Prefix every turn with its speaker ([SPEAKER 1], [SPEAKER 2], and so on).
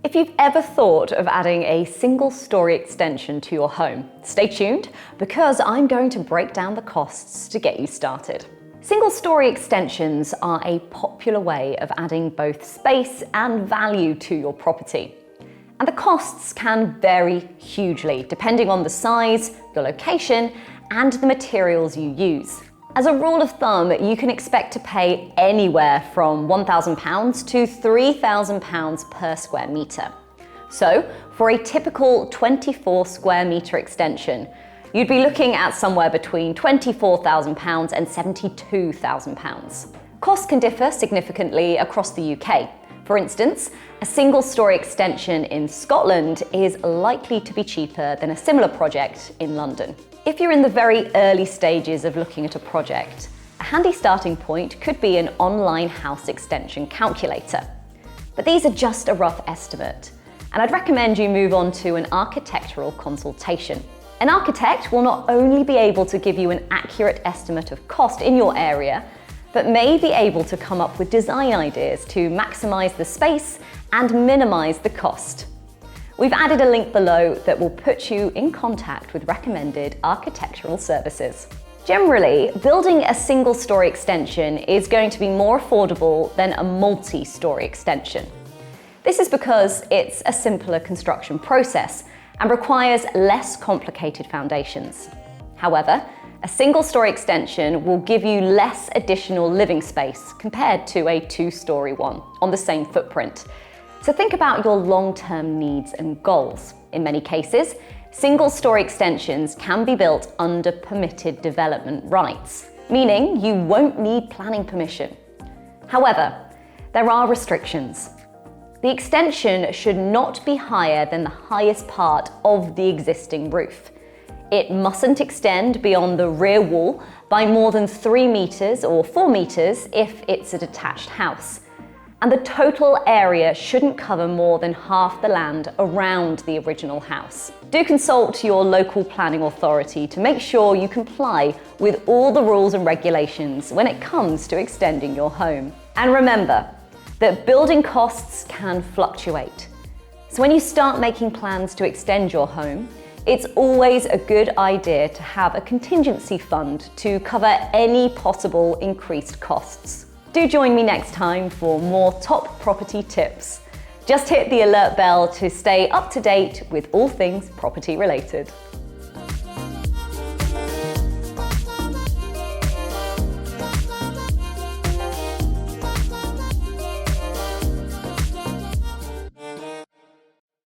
[SPEAKER 1] If you've ever thought of adding a single-story extension to your home, stay tuned because I'm going to break down the costs to get you started. Single-story extensions are a popular way of adding both space and value to your property. And the costs can vary hugely depending on the size, the location, and the materials you use. As a rule of thumb, you can expect to pay anywhere from £1,000 to £3,000 per square metre. So, for a typical 24 square metre extension, you'd be looking at somewhere between £24,000 and £72,000. Costs can differ significantly across the UK. For instance, a single-storey extension in Scotland is likely to be cheaper than a similar project in London. If you're in the very early stages of looking at a project, a handy starting point could be an online house extension calculator. But these are just a rough estimate, and I'd recommend you move on to an architectural consultation. An architect will not only be able to give you an accurate estimate of cost in your area, but may be able to come up with design ideas to maximise the space and minimise the cost. We've added a link below that will put you in contact with recommended architectural services. Generally, building a single-storey extension is going to be more affordable than a multi-storey extension. This is because it's a simpler construction process and requires less complicated foundations. However, a single-storey extension will give you less additional living space compared to a two-storey one on the same footprint. So think about your long-term needs and goals. In many cases, single-storey extensions can be built under permitted development rights, meaning you won't need planning permission. However, there are restrictions. The extension should not be higher than the highest part of the existing roof. It mustn't extend beyond the rear wall by more than 3 metres or 4 metres if it's a detached house. And the total area shouldn't cover more than half the land around the original house. Do consult your local planning authority to make sure you comply with all the rules and regulations when it comes to extending your home. And remember that building costs can fluctuate. So when you start making plans to extend your home, it's always a good idea to have a contingency fund to cover any possible increased costs. Do join me next time for more top property tips. Just hit the alert bell to stay up to date with all things property related.